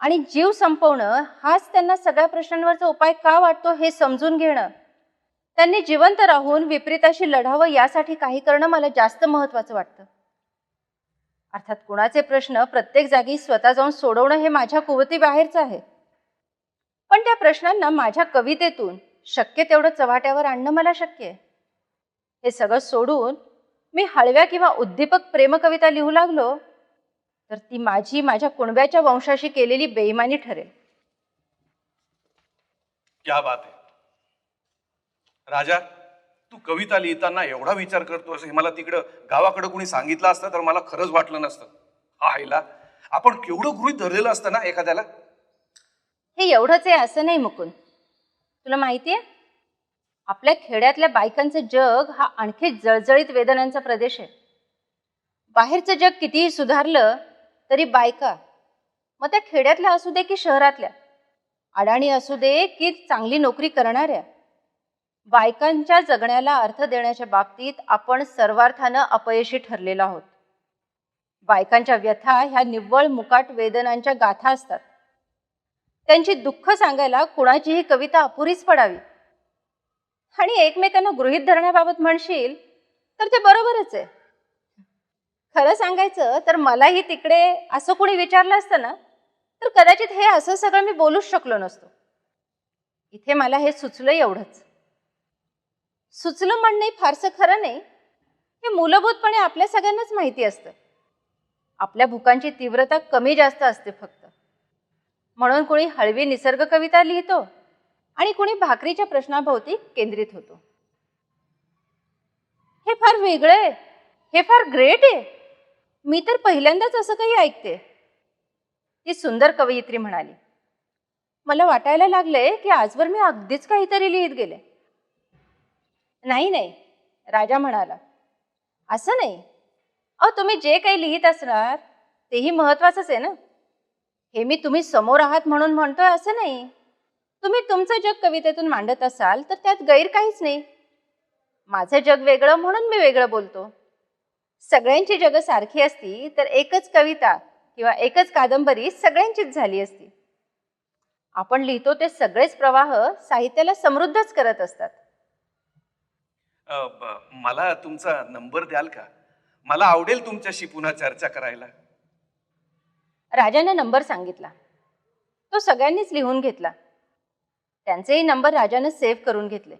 आणि जीव संपवणं हाच त्यांना सगळ्या प्रश्नांवरचा उपाय का वाटतो हे समजून घेणं, त्यांनी जिवंत राहून विपरीताशी लढावं यासाठी काही करणं मला जास्त महत्त्वाचं वाटतं. अर्थात कुणाचे प्रश्न प्रत्येक जागी स्वतः जाऊन सोडवणं हे माझ्या कुवतीबाहेरचं आहे, पण त्या प्रश्नांना माझ्या कवितेतून शक्य तेवढं चव्हाट्यावर आणणं मला शक्य आहे. हे सगळं सोडून मी हळव्या किंवा उद्दीपक प्रेमकविता लिहू लागलो तर ती माझ्या कुणब्याच्या वंशाशी केलेली बेईमानी ठरेल. क्या बात आहे राजा, तू कविता लिहिताना एवढा विचार करतोस हे मला तिकडं गावाकडं कोणी सांगितलं असतं तर मला खरंच वाटलं नसतं. आईला आपण केवढं गृहीत धरलेलं असतं ना एखाद्याला. हे एवढंच आहे असं नाही मुकुंद. तुला माहितीये, आपल्या खेड्यातल्या बायकांचं जग हा आणखी जळजळीत वेदनांचा प्रदेश आहे. बाहेरचं जग कितीही सुधारलं तरी बायका, मग त्या खेड्यातल्या असू दे की शहरातल्या, अडाणी असू दे की चांगली नोकरी करणाऱ्या, बायकांच्या जगण्याला अर्थ देण्याच्या बाबतीत आपण सर्वार्थानं अपयशी ठरलेलो आहोत. बायकांच्या व्यथा ह्या निव्वळ मुकाट वेदनांच्या गाथा असतात. त्यांची दुःख सांगायला कुणाचीही कविता अपुरीच पडावी. आणि एकमेकांना गृहीत धरण्याबाबत म्हणशील तर ते बरोबरच आहे. खरं सांगायचं तर मलाही तिकडे असं कोणी विचारलं असतं ना तर कदाचित हे असं सगळं मी बोलूच शकलो नसतो. इथे मला हे सुचलं एवढंच. सुचलं म्हणणे फारसं खरं नाही. हे मूलभूतपणे आपल्या सगळ्यांनाच माहिती असतं. आपल्या भुकांची तीव्रता कमी जास्त असते फक्त. म्हणून कोणी हळवी निसर्ग कविता लिहितो आणि कोणी भाकरीच्या प्रश्नाभोवती केंद्रित होतो. हे फार वेगळं आहे. हे फार ग्रेट आहे. मी तर पहिल्यांदाच असं काही ऐकते. ती सुंदर कवयित्री म्हणाली. मला वाटायला लागले की आजवर मी अगदीच काहीतरी लिहित गेले. नाही नाही, राजा म्हणाला. असं नाही. तुम्ही जे काही लिहित असणार तेही महत्वाचंच आहे ना. हे मी तुम्ही समोर आहात म्हणून म्हणतोय असं नाही. तुम्ही तुमचं जग कवितेतून मांडत असाल तर त्यात गैर काहीच नाही. माझं जग वेगळं म्हणून मी वेगळं बोलतो. सगळ्यांची जगं सारखी असती तर एकच कविता किंवा एकच कादंबरी सगळ्यांचीच झाली असती. आपण लिहितो ते सगळेच प्रवाह साहित्याला समृद्धच करत असतात. मला तुमचा नंबर द्याल का? मला आवडेल तुमच्याशी पुन्हा चर्चा करायला. राजाने नंबर सांगितला. तो सगळ्यांनीच लिहून घेतला. त्यांचेही नंबर राजाने सेव्ह करून घेतले.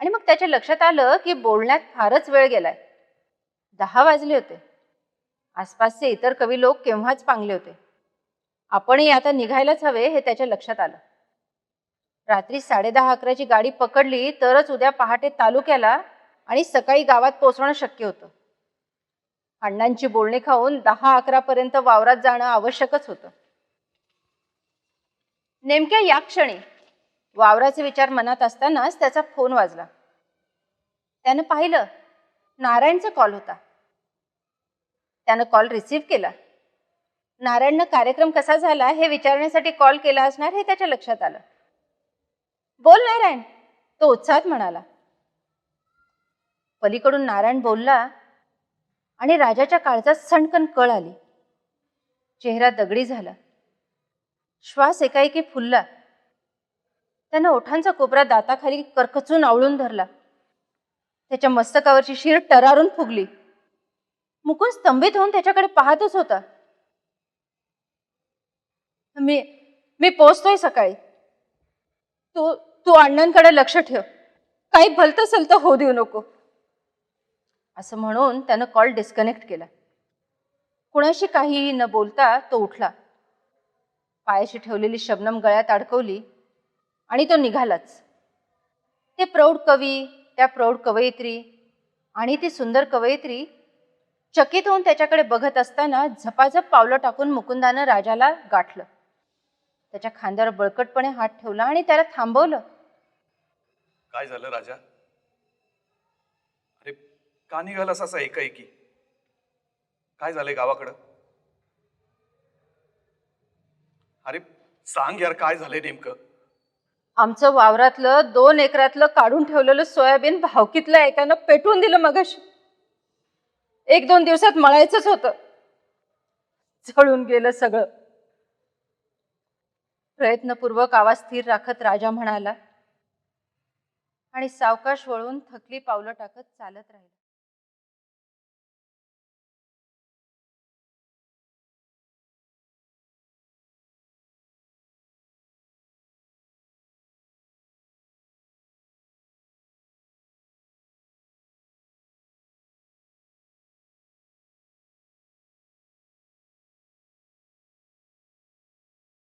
आणि मग त्याच्या लक्षात आलं की बोलण्यात फारच वेळ गेलाय. 10 वाजले होते. आसपासचे इतर कवी लोक केव्हाच पांगले होते. आपणही आता निघायलाच हवे हे त्याच्या लक्षात आलं. रात्री 10:30-11ची गाडी पकडली तरच उद्या पहाटे तालुक्याला आणि सकाळी गावात पोचणं शक्य होतं. अण्णांची बोलणी खाऊन 10-11 पर्यंत वावरात जाणं आवश्यकच होतं. नेमक्या या क्षणी वावराचे विचार मनात असतानाच त्याचा फोन वाजला. त्यानं पाहिलं, नारायणचा कॉल होता. त्यानं कॉल रिसीव्ह केला. नारायणनं कार्यक्रम कसा झाला हे विचारण्यासाठी कॉल केला असणार हे त्याच्या लक्षात आलं. बोल नारायण, तो उत्साहात म्हणाला. पलीकडून नारायण बोलला आणि राजाच्या काळजात सणकन कळ आली. चेहरा दगडी झाला. श्वास एकाएकी फुलला. त्यानं ओठांचा कोपरा दाताखाली करकचून आवळून धरला. त्याच्या मस्तकावरची शीर टरारून फुगली. मुकुंद स्तंभित होऊन त्याच्याकडे पाहतच होता. मी पोचतोय सकाळी. तू अण्णांकडे लक्ष ठेव. काही भलतं सलतं होऊ देऊ नको. असं म्हणून त्यानं कॉल डिस्कनेक्ट केला. कुणाशी काहीही न बोलता तो उठला. पायाशी ठेवलेली शबनम गळ्यात अडकवली आणि तो निघालाच. ते प्रौढ कवी, त्या प्रौढ कवयित्री आणि ती सुंदर कवयित्री चकित होऊन त्याच्याकडे बघत असताना झपाझप पावलं टाकून मुकुंदानं राजाला गाठलं. त्याच्या खांद्यावर बळकटपणे हात ठेवला आणि त्याला थांबवलं. काय झालं राजा? अरे का निघालास असा एकाएकी? काय झालंय गावाकडं? अरे सांग यार, काय झालंय नेमकं? आमचं वावरातलं 2 एकरातलं काढून ठेवलेलं सोयाबीन भावकीतल्या एकानं पेटवून दिलं मगाशी. 1-2 दिवसात मळायचंच होतं. जळून गेलं सगळं. प्रयत्नपूर्वक आवाज स्थिर राखत राजा म्हणाला आणि सावकाश वळून थकली पावलं टाकत चालत राहिला.